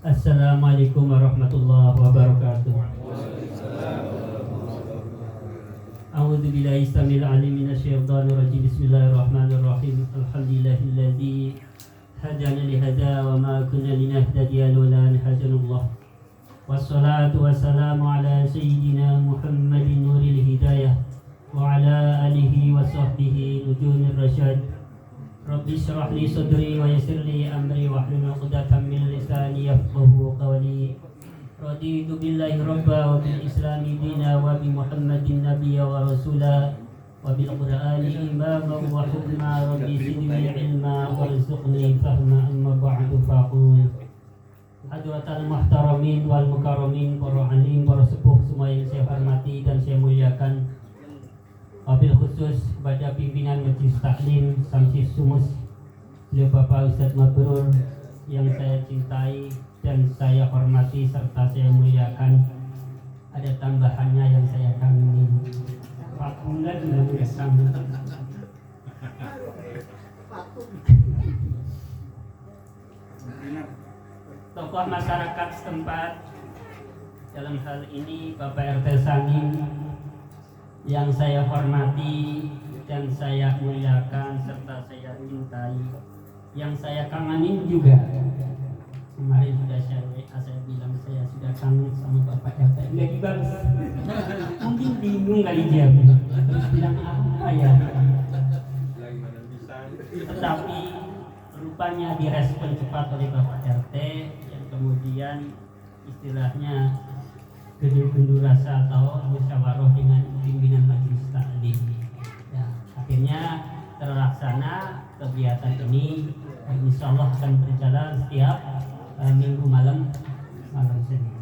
Assalamualaikum warahmatullahi wabarakatuh. A'udzu billahi samil alim minasyaitonir rajim. Bismillahirrahmanirrahim. Alhamdulillahilladzi hadana li hadza wa ma kunna linahtadiya laula an hadanallah. Wassalatu wassalamu ala sayyidina Muhammadin nuril hidayah wa ala alihi wa sahbihi nujumir rasyad. Rabbi syrah li sadri wa yassir li amri wahlul 'uqdatam min lisani yafqahu qawli. Raditu billahi rabba wa bil islami dina wa bi Muhammadin nabiyya wa rasula wa bil qur'ani imama wa hukma. Rabbi zidni ilma warzuqni fahma. Amma ba'du faqul hadratal muhtaramin wal mukarramin, para alim, para sepuh semua yang saya hormati dan saya muliakan. Wabil khusus kepada pimpinan Majelis Taklim Samsis Sumus, beliau Bapak Ustadz Mabrur yang saya cintai dan saya hormati serta saya muliakan. Ada tambahannya yang saya kagumi. Pak Bulan mengesam. Tokoh masyarakat setempat, dalam hal ini Bapak RT Sanim, yang saya hormati dan saya muliakan serta saya cintai, yang saya kangenin juga. Kemarin sudah saya bilang saya sudah kangen sama Bapak RT, enggak dibalas. Mungkin bingung kali dia, terus bilang apa ya. Tetapi rupanya direspon cepat oleh Bapak RT, yang kemudian istilahnya gendur rasa atau musyawarah dengan pimpinan majelis taklim. Ya, akhirnya terlaksana kegiatan ini dan insya Allah akan berjalan setiap minggu malam Senin.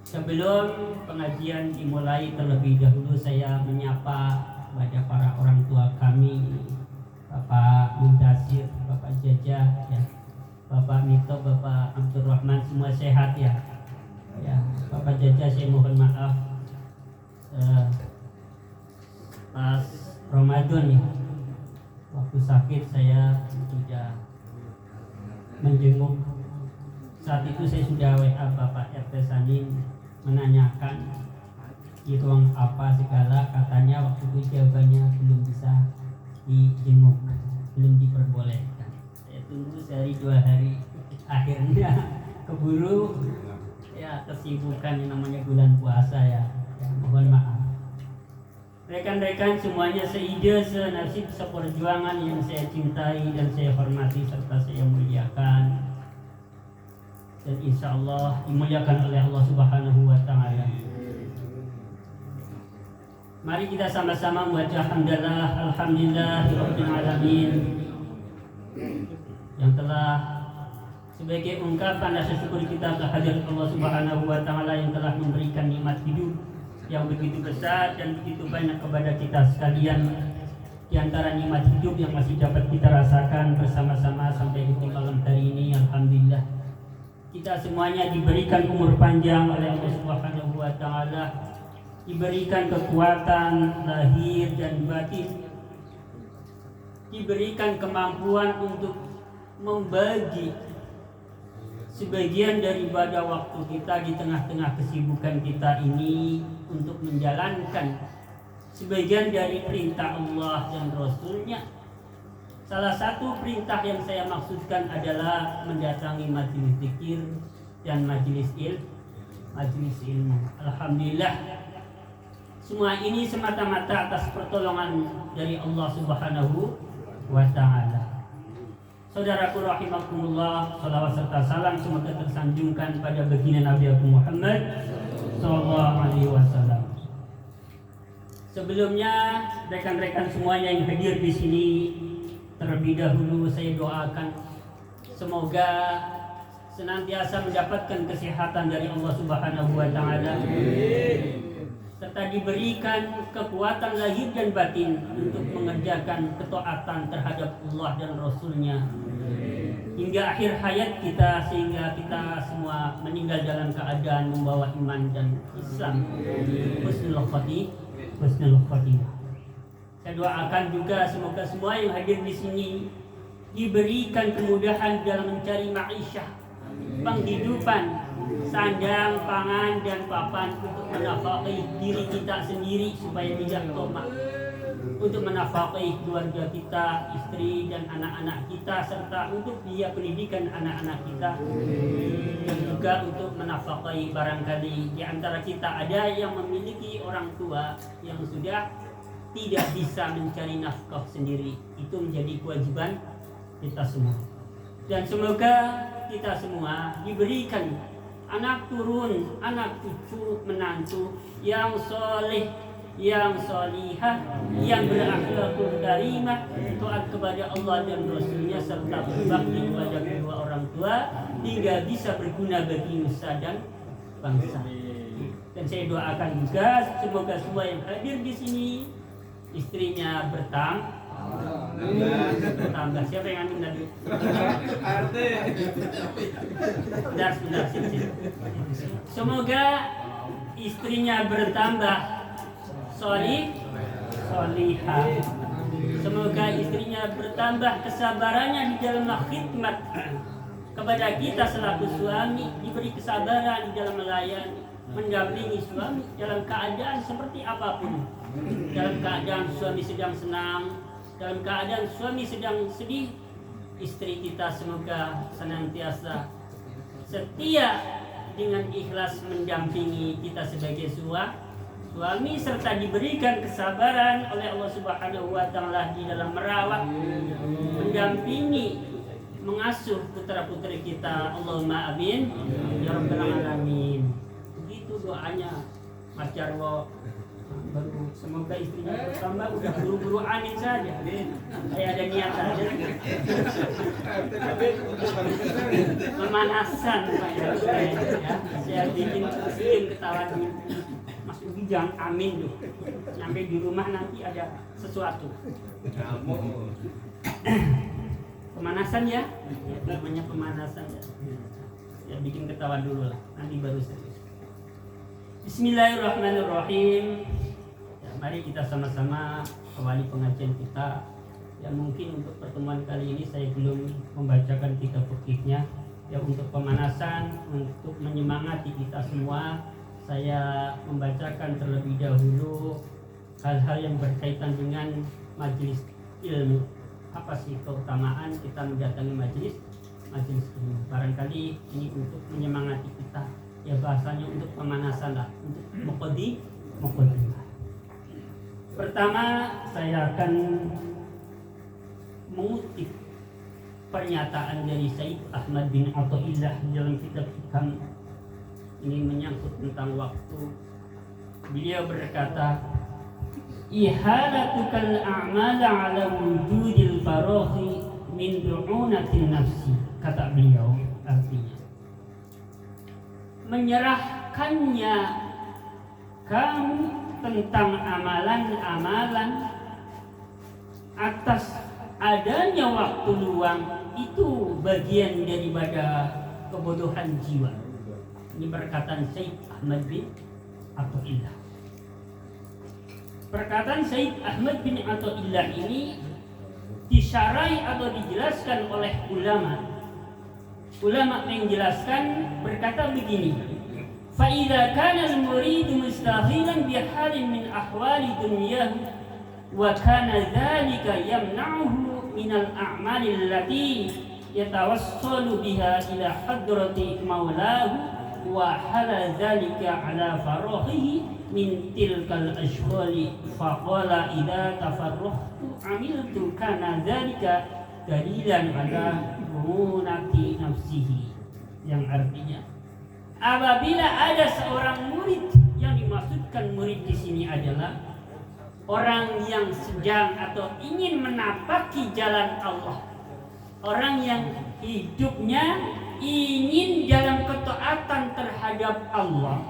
Sebelum pengajian dimulai, terlebih dahulu saya menyapa kepada para orang tua kami, Bapak Mudasir, Bapak Jajah, ya, Bapak Mito, Bapak Abdurrahman, semua sehat ya. Ya, Bapak Jajah saya mohon maaf pas Ramadan ya, waktu sakit saya tidak menjenguk. Saat itu saya sudah WA Bapak RT Sanim menanyakan di ruang apa segala, katanya waktu itu jawabannya belum bisa dijenguk, belum diperbolehkan. Saya tunggu sehari 2 hari, akhirnya keburu ya, kesibukan yang namanya bulan puasa ya, mohon maaf. Rekan-rekan semuanya seide, senasib, seperjuangan yang saya cintai dan saya hormati serta saya muliakan, dan insya Allah dimuliakan oleh Allah Subhanahu wa Ta'ala. Mari kita sama-sama membaca hamdalah alhamdulillahirabbil alamin, yang telah sebagai ungkapan rasa syukur kita kehadirat Allah Subhanahu wa Ta'ala yang telah memberikan nikmat hidup yang begitu besar dan begitu banyak kepada kita sekalian. Di antara nikmat hidup yang masih dapat kita rasakan bersama-sama sampai di malam hari ini, alhamdulillah kita semuanya diberikan umur panjang oleh Allah Subhanahu wa Ta'ala, diberikan kekuatan lahir dan batin, diberikan kemampuan untuk membagi sebagian daripada waktu kita di tengah-tengah kesibukan kita ini untuk menjalankan sebagian dari perintah Allah dan Rasulnya. Salah satu perintah yang saya maksudkan adalah mendatangi majelis zikir dan majelis ilmu. Alhamdulillah, semua ini semata-mata atas pertolongan dari Allah Subhanahu wa Ta'ala. Saudaraku rahimakumullah, salawat serta salam semoga tersanjungkan pada baginda Nabi Muhammad sallallahu alaihi wasallam. Sebelumnya, rekan-rekan semuanya yang hadir di sini, terlebih dahulu saya doakan semoga senantiasa mendapatkan kesehatan dari Allah Subhanahu wa Ta'ala, serta diberikan kekuatan lahir dan batin untuk mengerjakan ketaatan terhadap Allah dan Rasulnya hingga akhir hayat kita, sehingga kita semua meninggal dalam keadaan membawa iman dan Islam. Husnul khotimah. Saya doakan juga semoga semua yang hadir di sini diberikan kemudahan dalam mencari ma'isyah, penghidupan, sandang, pangan, dan papan untuk menafkahi diri kita sendiri supaya tidak tomak, untuk menafkahi keluarga kita, istri dan anak-anak kita, serta untuk biaya pendidikan anak-anak kita, dan juga untuk menafkahi barangkali di antara kita ada yang memiliki orang tua yang sudah tidak bisa mencari nafkah sendiri. Itu menjadi kewajiban kita semua. Dan semoga kita semua diberikan anak turun, anak cucu, menantu yang soleh, yang solihah, yang berakhlakul karimah, taat kepada Allah dan Rasulnya, serta berbakti kepada kedua orang tua hingga bisa berguna bagi nusa dan bangsa. Dan saya doakan juga semoga semua yang hadir di sini istrinya bertambah. Siapa yang amin tadi? Sebentar. Semoga istrinya bertambah solihah. Semoga istrinya bertambah kesabarannya di dalam khidmat kepada kita selaku suami, diberi kesabaran di dalam melayani, mendampingi suami dalam keadaan seperti apapun. Dalam keadaan suami sedang senang, dalam keadaan suami sedang sedih, istri kita semoga senantiasa setia dengan ikhlas mendampingi kita sebagai suami, serta diberikan kesabaran oleh Allah Subhanahu wa Ta'ala di dalam merawat, mendampingi, mengasuh putra-putri kita. Allahumma amin ya rabbal alamin. Begitu doanya Mas Jarwo. Baru semoga istrinya bertambah, udah buru-buru amin saja. Saya ada niat saja. Pemanasan Pak ya. Saya bikin ketawa dulu. Mas Ugi jangan amin tuh. Sampai di rumah nanti ada sesuatu. Pemanasan ya, namanya pemanasan ya. Ya bikin ketawa dulu lah, nanti baru serius. Bismillahirrahmanirrahim. Ya, mari kita sama-sama awali pengajian kita. Ya mungkin untuk pertemuan kali ini saya belum membacakan kitab fikihnya. Ya untuk pemanasan, untuk menyemangati kita semua, saya membacakan terlebih dahulu hal-hal yang berkaitan dengan majelis ilmu. Apa sih keutamaan kita mendatangi majelis ilmu? Barangkali ini untuk menyemangati kita. Ya bahasanya untuk pemanasan lah, untuk muqaddimah. Pertama saya akan mengutip pernyataan dari Sayyid Ahmad bin Athaillah dalam kitab Hikam. Ini menyangkut tentang waktu. Beliau berkata, ihalatukal a'mala ala wujudil faraghi min du'unatin nafsi. Kata beliau artinya, menyerahkannya kamu tentang amalan-amalan atas adanya waktu luang, itu bagian daripada kebodohan jiwa. Ini perkataan Sayyid Ahmad bin Athaillah. Perkataan Sayyid Ahmad bin Athaillah ini disyarai atau dijelaskan oleh ulama. Ulama menjelaskan berkata begini, fa idza kana al-murid mustaghilan bi halin min ahwali dunyahu wa kana dhalika yamna'uhu min al-a'mali allati yatawassalu biha ila hadrati maulahu wa hala dhalika ala faraghihi min tilkal ashghali faqala idza tafarrahtu amiltu kana dhalika dalilan ala munati nafsihi, yang artinya apabila ada seorang murid, yang dimaksudkan murid di sini adalah orang yang sedang atau ingin menapaki jalan Allah, orang yang hidupnya ingin dalam ketaatan terhadap Allah,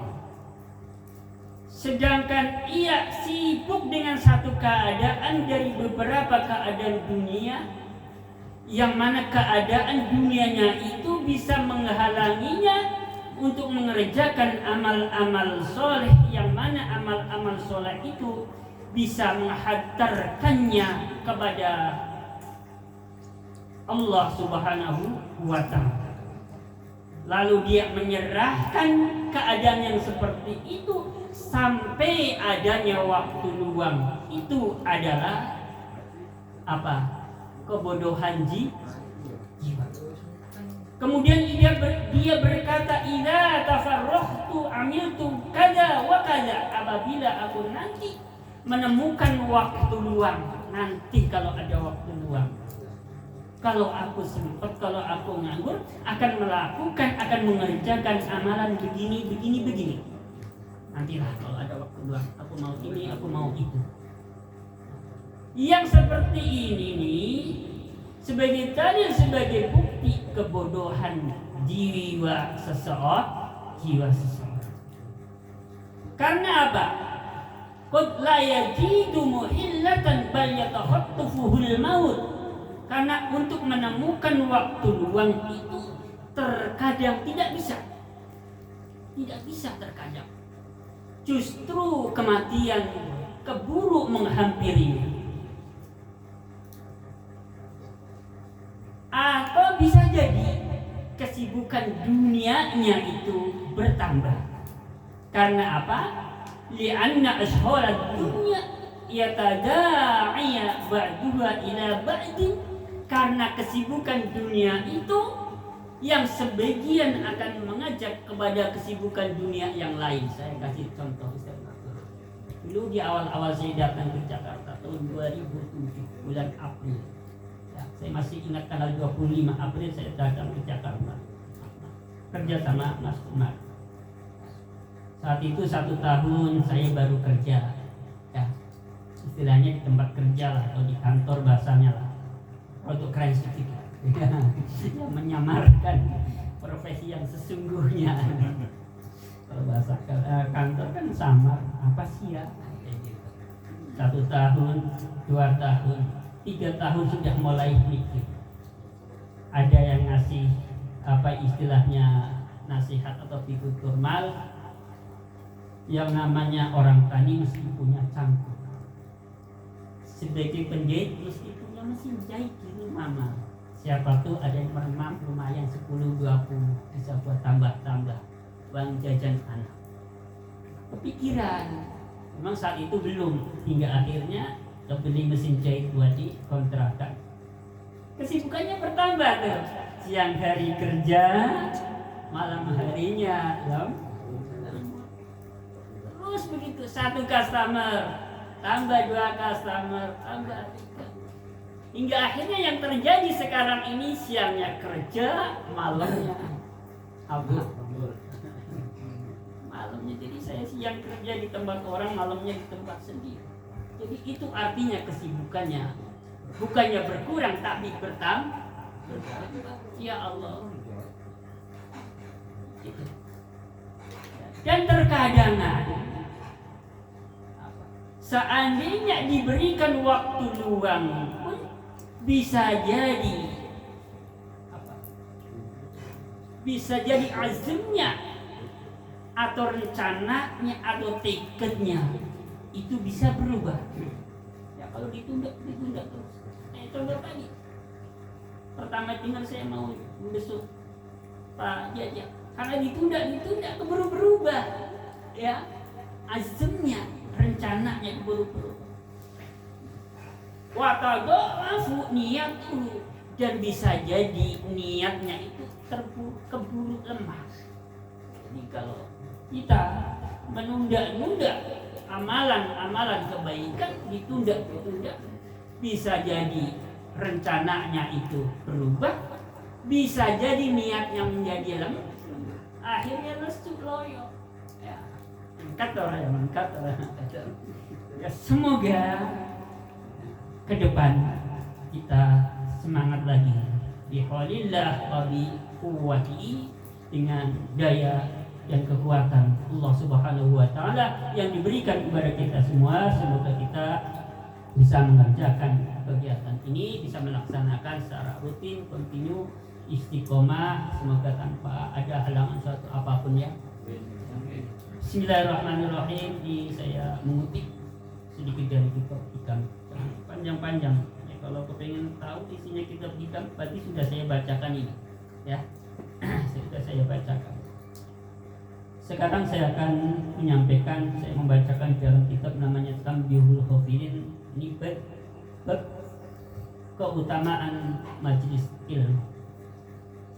sedangkan ia sibuk dengan satu keadaan dari beberapa keadaan dunia, yang mana keadaan dunianya itu bisa menghalanginya untuk mengerjakan amal-amal soleh, yang mana amal-amal soleh itu bisa menghantarkannya kepada Allah Subhanahu wa Ta'ala. Lalu dia menyerahkan keadaan yang seperti itu sampai adanya waktu luang. Itu adalah apa? Kebodohan jiwa. Kemudian dia berkata, "Idza tafarrahtu amiltu kada wa kada." Apabila aku nanti menemukan waktu luang, nanti kalau ada waktu luang, kalau aku sempat, kalau aku nganggur, akan melakukan, akan mengerjakan amalan begini. Nantilah kalau ada waktu luang, aku mau ini, aku mau itu. Yang seperti ini nih, sebagai bukti kebodohan jiwa seseorang. Karena apa? Qad la yajidu muhillatan bal yatakhattafuhul maut. Karena untuk menemukan waktu luang itu terkadang tidak bisa terkadang. Justru kematian keburu menghampirinya. Atau bisa jadi kesibukan dunianya itu bertambah. Karena apa? Li'anna ashholad dunya yatada'iya ba'duha ila ba'din. Karena kesibukan dunia itu yang sebagian akan mengajak kepada kesibukan dunia yang lain. Saya kasih contoh dulu di awal-awal saya datang ke Jakarta tahun 2007 bulan April. Ya, saya masih ingat tanggal 25 April saya datang ke Jakarta kerja sama Mas Umar. Saat itu 1 tahun saya baru kerja, ya istilahnya di tempat kerja lah atau di kantor bahasanya lah, untuk keren sedikit yang menyamarkan profesi yang sesungguhnya. Kalau bahasa kantor kan samar, apa sih ya? 1 tahun, 2 tahun, 3 tahun sudah mulai mikir. Ada yang ngasih apa istilahnya nasihat atau pitutur mal, yang namanya orang tani mesti punya cangkul. Sebagai penjahit mesti punya mesin jahit di rumah. Siapa tuh ada yang meremam lumayan 10-20 bisa buat tambah-tambah uang jajan anak. Kepikiran, memang saat itu belum, hingga akhirnya beli mesin jahit buat di kontrakan. Kesibukannya bertambah tuh, siang hari kerja, malam harinya terus begitu, 1 customer tambah 2 customer tambah 3, hingga akhirnya yang terjadi sekarang ini siangnya kerja, malamnya malamnya. Jadi saya siang kerja di tempat orang, malamnya di tempat sendiri. Jadi itu artinya kesibukannya bukannya berkurang tapi bertambah. Ya Allah. Dan terkadang seandainya diberikan waktu luang pun bisa jadi azamnya atau rencananya atau tekadnya itu bisa berubah. Ya kalau ditunda terus. Contoh tadi, pertama dengar saya mau besok Pak Jaja, karena ditunda keburu berubah. Ya, azamnya, rencananya keburu berubah. Watadhafu niat dulu, dan bisa jadi niatnya itu keburu lemah. Jadi kalau kita menunda-nunda amalan kebaikan, ditunda, bisa jadi rencananya itu berubah, bisa jadi niatnya menjadi lemah, akhirnya lesu loyo. Ya, angkat orang. Ya, semoga ke depan kita semangat lagi bihaulillah wa bi quwwati, dengan daya dan kekuatan Allah Subhanahu wa taala yang diberikan kepada kita semua. Semoga kita bisa mengerjakan kegiatan ini, bisa melaksanakan secara rutin, kontinu, istiqomah, semoga tanpa ada halangan suatu apapun ya. Bismillahirrahmanirrahim. Saya mengutip sedikit dari kitab hikam, panjang-panjang ya, kalau kepengen tahu isinya kitab hikam berarti sudah saya bacakan ini ya. Sudah saya saya bacakan. Sekarang saya akan menyampaikan, saya membacakan dalam kitab namanya Tanbihul Hafidin. Ini bab keutamaan majelis ilmu.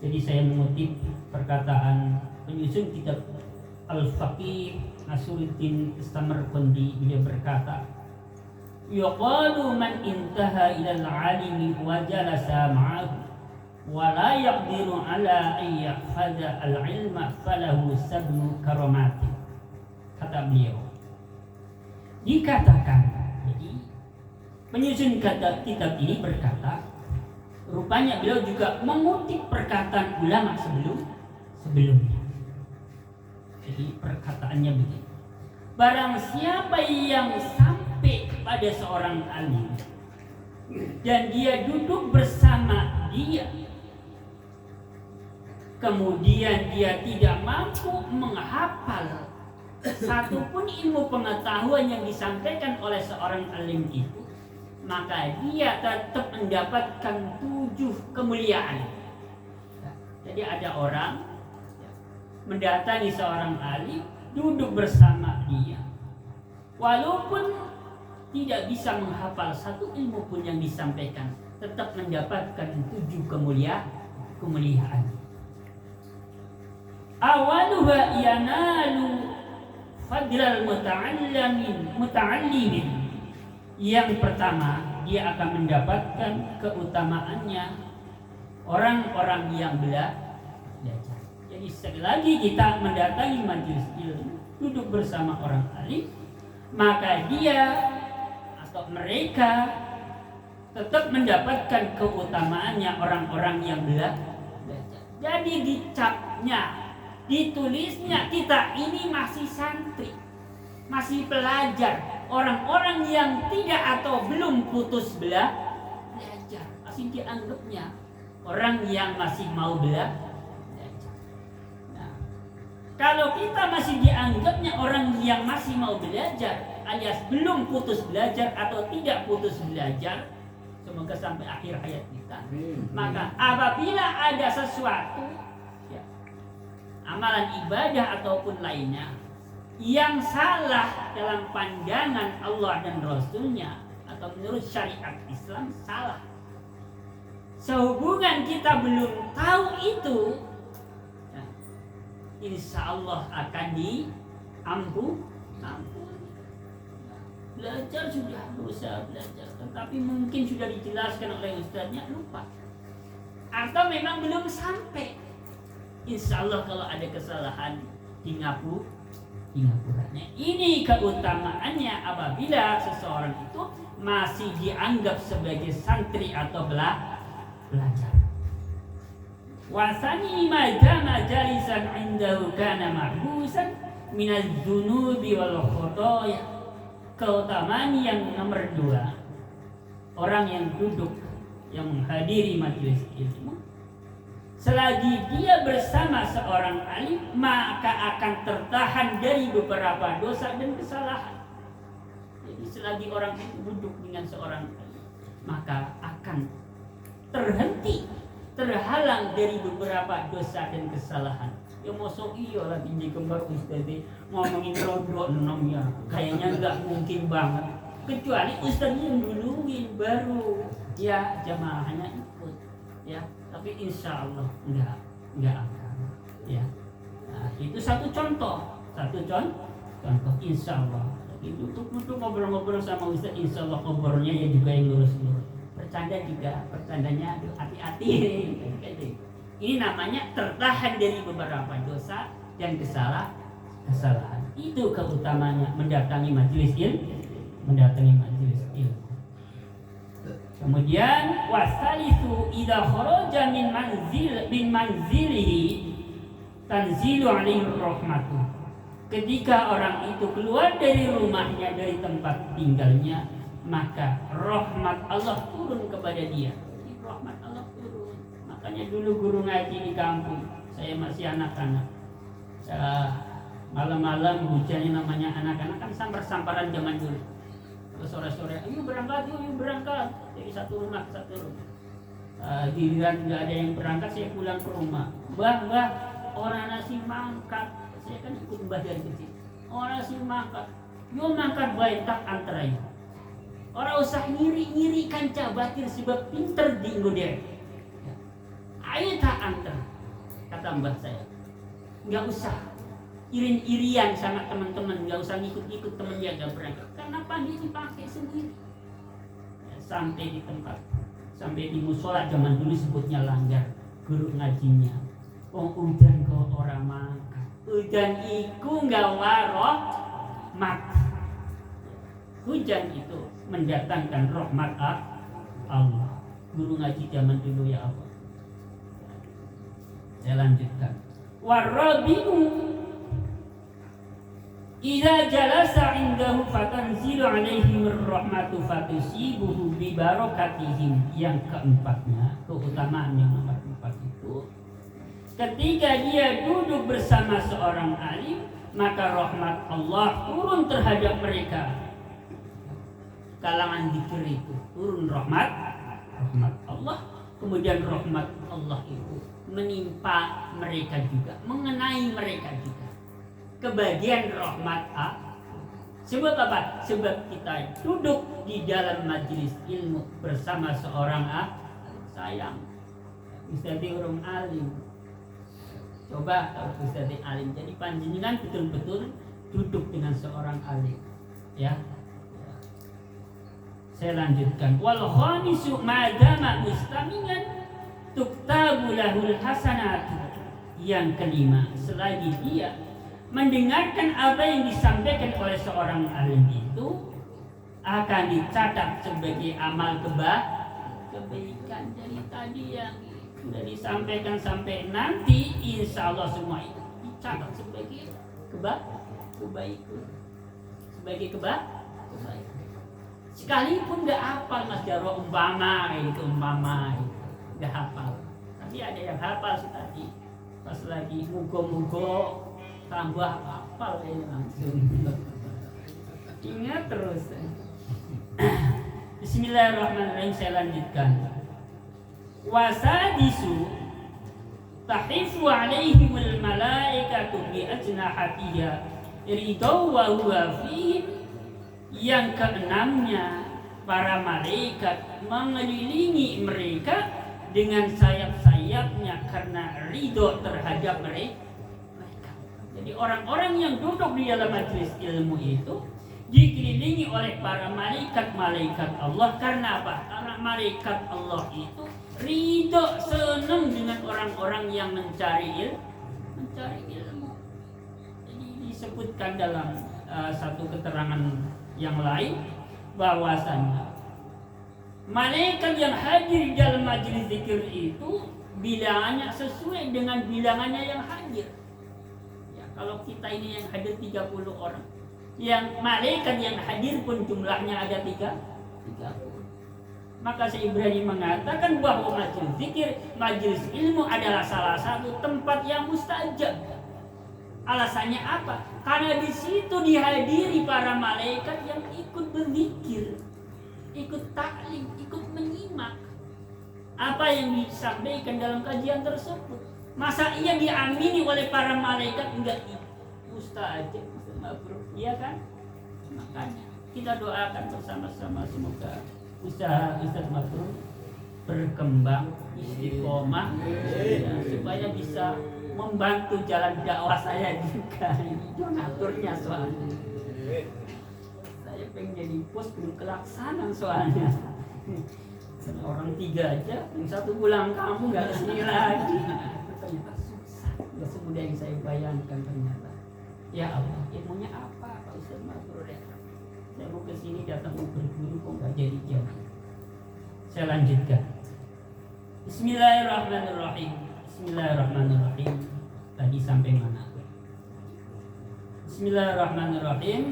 Jadi saya mengutip perkataan penyusun kitab Al-Faqih Nasruddin Samarqandi. Beliau berkata, yuqalu man intaha ila al-alimi wa jalasa ma'ahu wa la yaqdiru ala an yahfaza al-ilma falahu sabnu karamati. Kata beliau, dikatakan, jadi penyusun kitab ini berkata, rupanya beliau juga mengutip perkataan ulama sebelumnya. Jadi perkataannya begini, barang siapa yang sampai pada seorang alim dan dia duduk bersama dia, kemudian dia tidak mampu menghafal satupun ilmu pengetahuan yang disampaikan oleh seorang alim itu, maka dia tetap mendapatkan 7 kemuliaan. Jadi ada orang mendatangi seorang alim, duduk bersama dia, walaupun tidak bisa menghafal satu ilmu pun yang disampaikan, tetap mendapatkan 7 kemuliaan. Awaluha yanalu fadlal muta'allimin. Yang pertama, dia akan mendapatkan keutamaannya orang-orang yang belajar. Jadi sekali lagi kita mendatangi majelis ilmu, duduk bersama orang alim, maka dia atau mereka tetap mendapatkan keutamaannya orang-orang yang belajar. Jadi dicapnya, ditulisnya kita ini masih santri, masih pelajar, orang-orang yang tidak atau belum putus belajar, masih dianggapnya orang yang masih mau belajar. Kalau kita masih dianggapnya orang yang masih mau belajar alias belum putus belajar atau tidak putus belajar, semoga sampai akhir hayat kita, maka apabila ada sesuatu ya, amalan ibadah ataupun lainnya yang salah dalam pandangan Allah dan Rasulnya atau menurut syariat Islam salah, sehubungan kita belum tahu itu, insya Allah akan diampuni. Belajar sudah berusaha belajar, tetapi mungkin sudah dijelaskan oleh ustaznya lupa, atau memang belum sampai. Insya Allah kalau ada kesalahan di ngapuranya. Ini keutamaannya apabila seseorang itu masih dianggap sebagai santri atau belajar. Wasani majama jalisan indahu kana mahbusan minaz dunubi wal khotoya. Keutamaan yang nomor 2, orang yang duduk, yang menghadiri majelis ilmu, selagi dia bersama seorang alim, maka akan tertahan dari beberapa dosa dan kesalahan. Jadi selagi orang itu duduk dengan seorang alim, maka akan terhalang dari beberapa dosa dan kesalahan. Ya mosok iya lagi di kembar ustaz ngomongin rodok nomnya, kayaknya nggak mungkin banget, kecuali ustaznya yang duluin baru ya jamaahnya ikut ya, tapi insya Allah nggak akan ya. Nah, itu satu contoh insya Allah. Lagi duduk ngobrol-ngobrol sama ustaz, insya Allah ngobrolnya ya juga yang lurus-lurus. Bercanda juga, bercandanya aduh hati-hati. Ini namanya tertahan dari beberapa dosa dan kesalahan. Itu keutamanya mendatangi majelis ilmu. Kemudian wasalisu idza kharaja min manzilihi tanzilu alaihi rahmatu. Ketika orang itu keluar dari rumahnya, dari tempat tinggalnya, maka rahmat Allah turun kepada dia. Rahmat Allah turun. Makanya dulu guru ngaji di kampung, saya masih anak-anak, malam-malam hujannya, namanya anak-anak kan sambar-sambaran zaman dulu. Terus sore-sore, ayo berangkat, dari satu rumah ke satu rumah. Giliran nggak ada yang berangkat, saya pulang ke rumah. Mbah, orang nasi mangkat, saya kan ikut mbah dari kecil. Orang nasi mangkat, yo mangkat baik tak antara itu. Orang usah ngiri kanca batir sebab pinter di ngode. Ayo tak antara, kata mbah saya. Nggak usah irin-irian sama teman-teman, nggak usah ngikut-ngikut teman yang nggak berangkat. Karena pandi dipakai sendiri. Ya, sampai di tempat, sampai di musola zaman dulu sebutnya langgar, guru ngajinya. Oh udan kau orang mangkat, udan iku nggak warok mat. Hujan itu mendatangkan rahmat Allah. Guru ngaji zaman dulu ya Allah. Saya lanjutkan. Warabiu idza jalasa indahu fatanzilu alaihim rahmatu fatusibuhu bi barakatihim. Yang keempatnya, keutamaan yang nomor 4 itu, ketika dia duduk bersama seorang alim, maka rahmat Allah turun terhadap mereka. Kalangan zikir itu turun rahmat Allah, kemudian rahmat Allah itu menimpa mereka juga, mengenai mereka juga. Kebagian rahmat Allah. Sebab apa? Sebab kita duduk di dalam majelis ilmu bersama seorang sayang Ustadz urung alim. Coba kalau Ustadz alim, jadi panjenengan betul-betul duduk dengan seorang alim, ya. Saya lanjutkan. Wal khamisu madama mustamian tuktabu lahul hasanatu. Yang kelima, selagi dia mendengarkan apa yang disampaikan oleh seorang alim itu, akan dicatat sebagai amal kebaikan. Dari tadi yang sudah disampaikan sampai nanti, insya Allah semua itu dicatat sebagai kebaikan. Sebagai kebaikan. Sekalipun nggak hafal Mas Jarwo, umpama nggak hafal, tapi ada yang hafal sih tadi pas lagi mugo-mugo tambah hafal ini langsung. Ingat terus. Bismillahirrahmanirrahim, saya lanjutkan. Wasadisu tahifu alaihimul malaikatu bi ajnahatiha ridau wa huwa fihim. Yang keenamnya, para malaikat mengelilingi mereka dengan sayap-sayapnya karena ridho terhadap mereka. Jadi orang-orang yang duduk di dalam majelis ilmu itu dikelilingi oleh para malaikat Allah. Karena apa? Karena malaikat Allah itu ridho, senang dengan orang-orang yang mencari ilmu. Jadi disebutkan dalam satu keterangan yang lain bahwasanya malaikat yang hadir di dalam majelis zikir itu bilangannya sesuai dengan bilangannya yang hadir. Ya, kalau kita ini yang hadir 30 orang, yang malaikat yang hadir pun jumlahnya ada 30. Maka Syekh Ibrahim mengatakan bahwa majelis zikir, majelis ilmu adalah salah satu tempat yang mustajab. Alasannya apa? Karena di situ dihadiri para malaikat yang ikut berzikir, ikut taklim, ikut menyimak apa yang disampaikan dalam kajian tersebut. Masa ia diamini oleh para malaikat? Enggak, mustajab, mabrur, iya kan? Makanya kita doakan bersama-sama semoga usaha Ustaz Mabrur berkembang, istiqomah, ya, supaya bisa membantu jalan dakwah saya juga. Ini donaturnya soalnya. Saya pengen jadi pos belum kelaksanaan soalnya. Orang 3 aja, yang 1 pulang kamu nggak kesini lagi. Ternyata susah, nggak semudah yang saya bayangkan ternyata. Ya Allah, ilmunya apa Pak Ustaz Mabrur ya? Saya mau kesini datang mau berguru kok nggak jadi. Saya lanjutkan. Bismillahirrahmanirrahim. Tadi sampai mana? Bismillahirrahmanirrahim.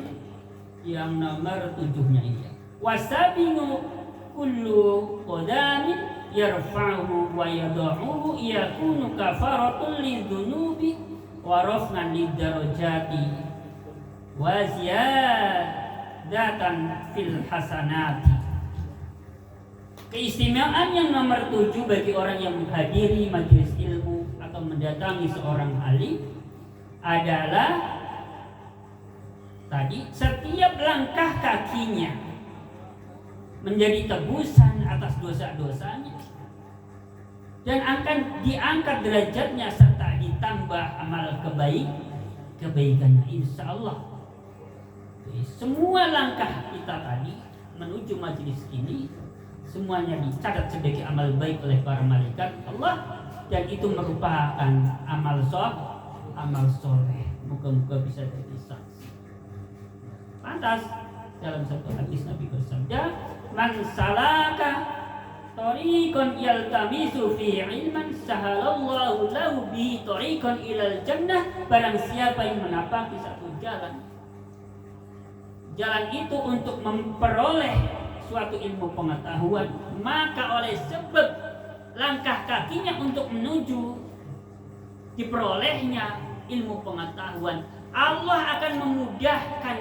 Yang nomor 7-nya ini. Wasabinu kullu qadamin yarfa'uhu wa yad'uhu yakunu kafaratul lidzunubi wa raf'an lidarajati wa ziyadatan fil hasanati. Keistimewaan yang nomor 7 bagi orang yang menghadiri majelis ilmu atau mendatangi seorang alim adalah tadi setiap langkah kakinya menjadi tebusan atas dosa-dosanya dan akan diangkat derajatnya serta ditambah amal kebaikannya insya Allah. Semua langkah kita tadi menuju majelis ini semuanya dicatat sebagai amal baik oleh para malaikat Allah dan itu merupakan amal soleh. Moga-moga bisa jadi saksi. Pantas dalam satu hadis Nabi bersabda, "Man salaka tariqan yaltamisu fi ilman sahalallahu lahu bi tariqan ilal jannah." Barang siapa yang menapaki satu jalan itu untuk memperoleh suatu ilmu pengetahuan, maka oleh sebab langkah kakinya untuk menuju diperolehnya ilmu pengetahuan, Allah akan memudahkan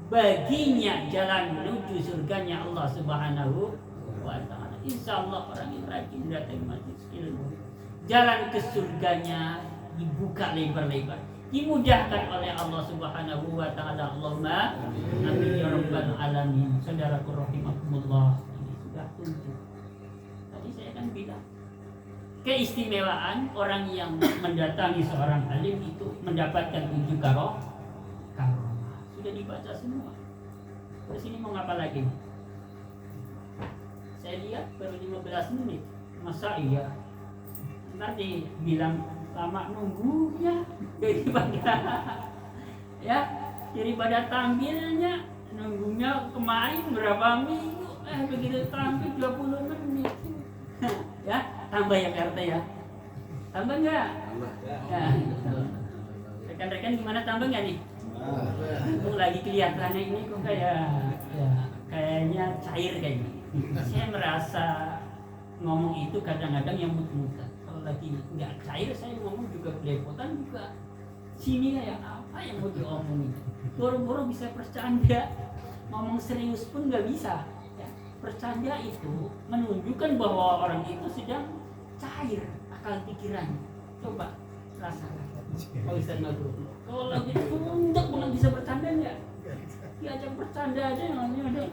baginya jalan menuju surganya Allah Subhanahu wa ta'ala. Insya Allah orang yang rajin datang majelis ilmu, jalan ke surganya dibuka lebar-lebar, dimudahkan oleh Allah Subhanahu wa ta'ala. Allahumma amin ya rabbal alamin. Saudaraku rahimakumullah, ini sudah tunjuk. Tadi saya kan bilang keistimewaan orang yang mendatangi seorang alim itu mendapatkan 7 karomah. Sudah dibaca semua. Terus ini mau ngapa lagi? Saya lihat baru 15 menit. Masa iya? Nanti bilang lama nunggunya daripada tampilnya, nunggunya kemarin berapa minggu, begitu tampil 20 menit. Ya, tambah ya RT ya. Tambah enggak? Ya. Rekan-rekan gimana, tambah enggak nih? Lagi kelihatannya ini kok kayaknya cair kayaknya. Saya merasa ngomong itu kadang-kadang yang muter-muter. Lagi nggak cair saya ngomong juga belepotan juga. Sini ya apa yang mau diomongin? Boro-boro bisa bercanda, ngomong serius pun nggak bisa. Ya, bercanda itu menunjukkan bahwa orang itu sedang cair akal pikirannya. Coba rasakan. Kalau bisa ngobrol. Kalau lagi untuk nggak bisa bercanda nggak? Diajak bercanda aja namanya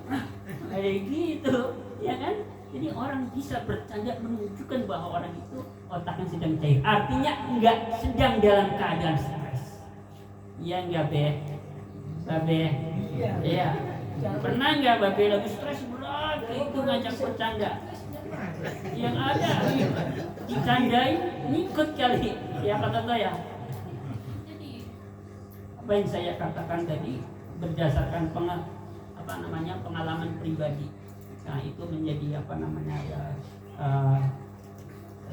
kayak gitu, ya kan? Jadi orang bisa bercanda menunjukkan bahwa orang itu otaknya sedang cair. Artinya enggak sedang dalam keadaan stres. Iya enggak, Babe? Iya. Pernah enggak Babe lagi stres berat itu ngajak bercanda? Yang ada dicandain ngikut kali. Ya kata saya. Jadi apa yang saya katakan tadi berdasarkan pengalaman pribadi. Nah itu menjadi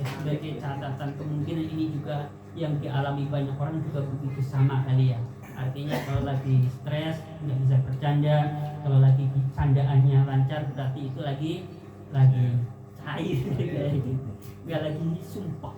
sebagai catatan. Kemungkinan ini juga yang dialami banyak orang juga begitu sama kali ya. Artinya kalau lagi stres nggak bisa bercanda, kalau lagi candaannya lancar berarti itu lagi cair nggak lagi sumpah.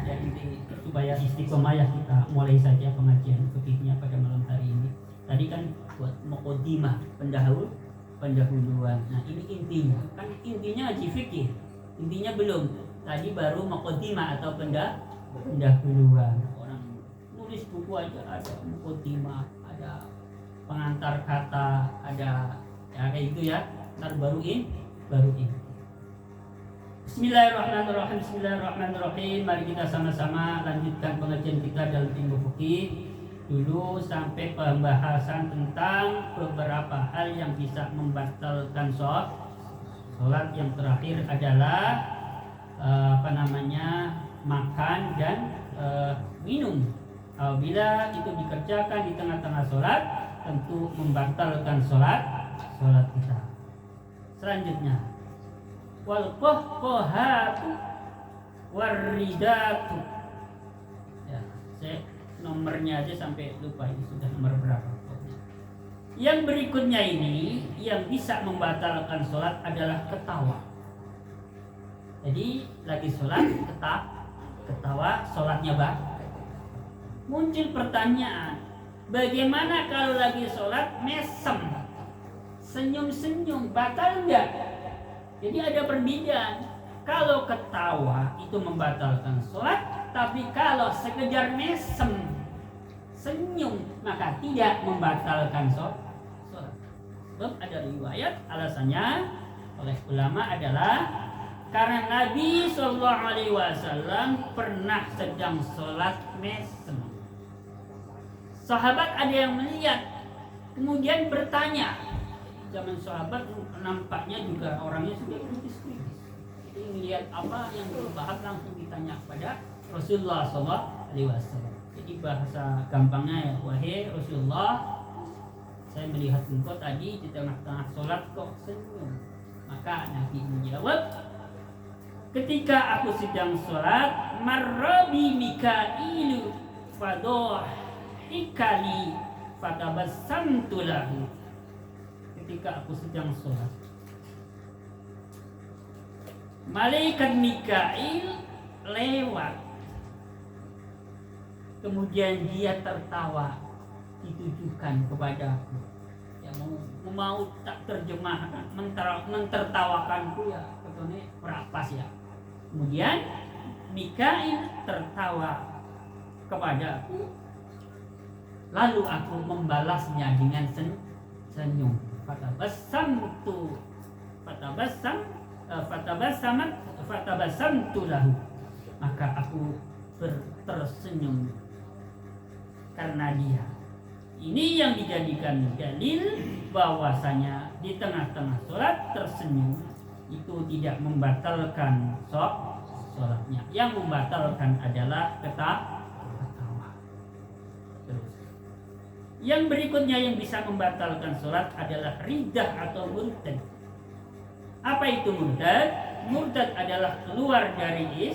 Ya inti supaya istiqomah kita mulai saja pengajian fikihnya pada malam hari ini. Tadi kan buat muqaddimah pendahuluan. Nah ini intinya, kan intinya ngaji fikih, intinya belum. Tadi baru muqaddimah atau pendahuluan. Orang nulis buku aja ada muqaddimah, ada pengantar kata, ada ya kayak gitu ya. Ntar baru ini. Bismillahirrahmanirrahim. Mari kita sama-sama lanjutkan pengajian kita dalam ilmu fikih. Dulu sampai pembahasan tentang beberapa hal yang bisa membatalkan sholat. Yang terakhir adalah makan dan minum. Apabila itu dikerjakan di tengah-tengah sholat, tentu membatalkan sholat kita. Selanjutnya, wal qahqahatu waridatu. Ya, saya nomornya aja sampai lupa ini sudah nomor berapa. Yang berikutnya ini yang bisa membatalkan sholat adalah ketawa. Jadi lagi sholat ketawa, sholatnya batal. Muncul pertanyaan, bagaimana kalau lagi sholat mesem, senyum-senyum, batal enggak? Jadi ada perbedaan. kalau ketawa itu membatalkan sholat, tapi kalau sekedar mesem, senyum, maka tidak membatalkan sholat. Sebab ada riwayat alasannya oleh ulama adalah karena Nabi SAW pernah sedang sholat mesem. Sahabat ada yang melihat, kemudian bertanya. Zaman sahabat nampaknya juga orangnya sudah kritis-kritis. Jadi melihat apa yang dibahas langsung ditanya kepada Rasulullah SAW. Jadi bahasa gampangnya ya, wahai Rasulullah, saya melihat engkau tadi di tengah-tengah sholat kok senyum. Maka Nabi menjawab, ketika aku sedang sholat, marrabi Mikailu fadohikali fatabassamtu lahu. Ketika aku sedang sholat, malaikat Mikail lewat, kemudian dia tertawa, ditujukan kepadaku. Ya mau tak terjemahkan, mentertawakanku ya, ketone perapas ya. Kemudian Mikail tertawa kepadaku, lalu aku membalasnya dengan senyum. Fatabassamtu lahu. Maka aku tersenyum karena dia. Ini yang dijadikan dalil bahwasanya di tengah-tengah sholat tersenyum itu tidak membatalkan sholatnya. Yang membatalkan adalah ketawa. Terus. Yang berikutnya yang bisa membatalkan sholat adalah ridah atau murtad. Apa itu murtad? Murtad adalah keluar dari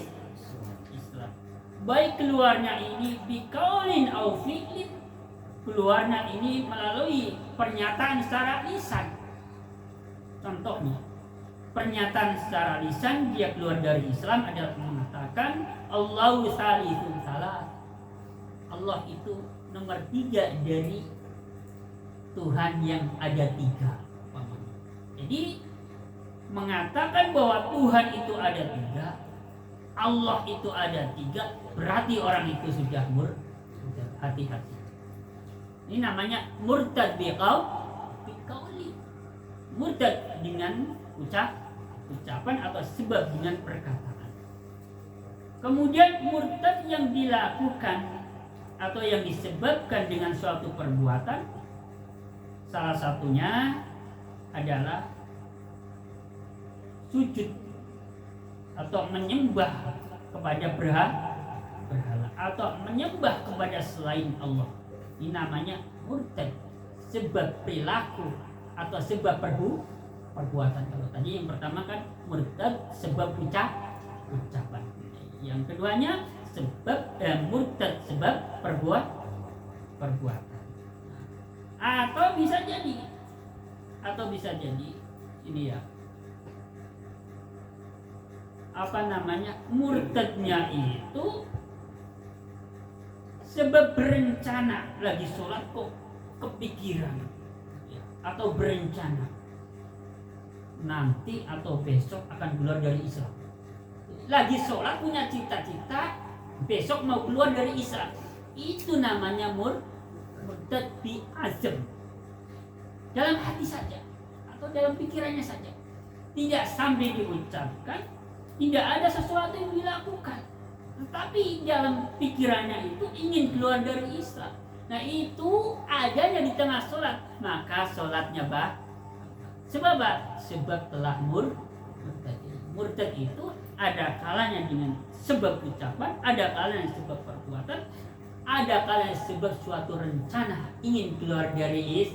Islam. Baik keluarnya ini biqaulin au fi'lin, keluarnya ini melalui pernyataan secara lisan. Contohnya, pernyataan secara lisan dia keluar dari Islam adalah mengatakan Allahu salisun salah. Allah itu nomor 3 dari Tuhan yang ada 3. Jadi mengatakan bahwa Tuhan itu ada 3, Allah itu ada 3, berarti orang itu sudah murtad. Hati-hati. Ini namanya murtad biqauli. Murtad dengan ucapan atau sebab dengan perkataan. Kemudian murtad yang dilakukan atau yang disebabkan dengan suatu perbuatan, salah satunya adalah sujud atau menyembah kepada berhala atau menyembah kepada selain Allah. Ini namanya murtad, sebab perilaku atau sebab perbuatan. Kalau tadi yang pertama kan murtad sebab ucapan. Yang keduanya sebab murtad sebab perbuatan. Atau bisa jadi ini ya, murtadnya itu sebab berencana lagi sholat kok kepikiran atau berencana nanti atau besok akan keluar dari Islam. Lagi sholat punya cita-cita besok mau keluar dari Islam. Itu namanya murtad bi azam. Dalam hati saja atau dalam pikirannya saja, tidak sampai diucapkan, tidak ada sesuatu yang dilakukan, tetapi dalam pikirannya itu ingin keluar dari Islam. Nah itu adanya di tengah sholat, maka sholatnya sebab telah murtad. Murtad itu ada kalanya dengan sebab ucapan, ada kalanya sebab perbuatan, ada kalanya sebab suatu rencana ingin keluar dari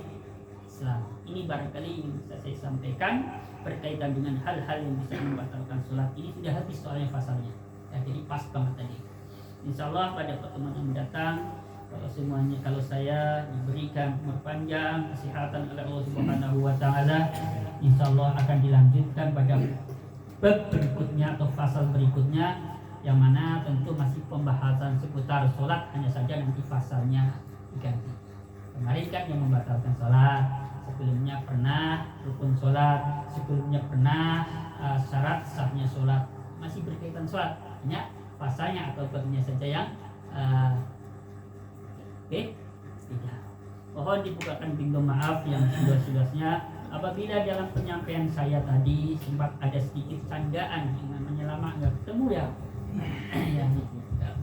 Islam. Ini barangkali yang bisa saya sampaikan berkaitan dengan hal-hal yang bisa membatalkan sholat. Ini sudah habis soalnya pasalnya ya, jadi pas banget tadi. Insyaallah pada pertemuan yang mendatang, kalau saya diberikan umur panjang, kesehatan oleh Allah Subhanahu wa taala, insyaallah akan dilanjutkan pada bab berikutnya atau pasal berikutnya, yang mana tentu masih pembahasan seputar sholat, hanya saja nanti pasalnya diganti. Kemarin kan yang membatalkan sholat, sebelumnya pernah rukun sholat, sebelumnya pernah syarat sahnya sholat. masih berkaitan sholat, hanya pasanya atau bagiannya saja yang tidak. Mohon dibukakan pintu maaf yang seluas-luasnya apabila dalam penyampaian saya tadi sempat ada sedikit candaan, yang namanya lama nggak ketemu ya,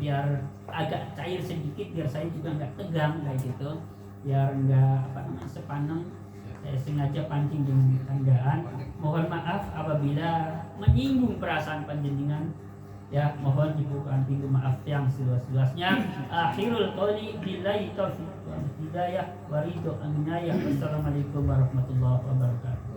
biar agak cair sedikit, biar saya juga nggak tegang kayak gitu, biar nggak sepaneng. Saya sengaja pancing dengan candaan. Mohon maaf apabila menyinggung perasaan panjenengan. Ya, mohon dibukakan pintu maaf yang seluas-luasnya. Akhirul qouli billahi taufiq wal hidayah wa ridho. Wassalamualaikum warahmatullahi wabarakatuh.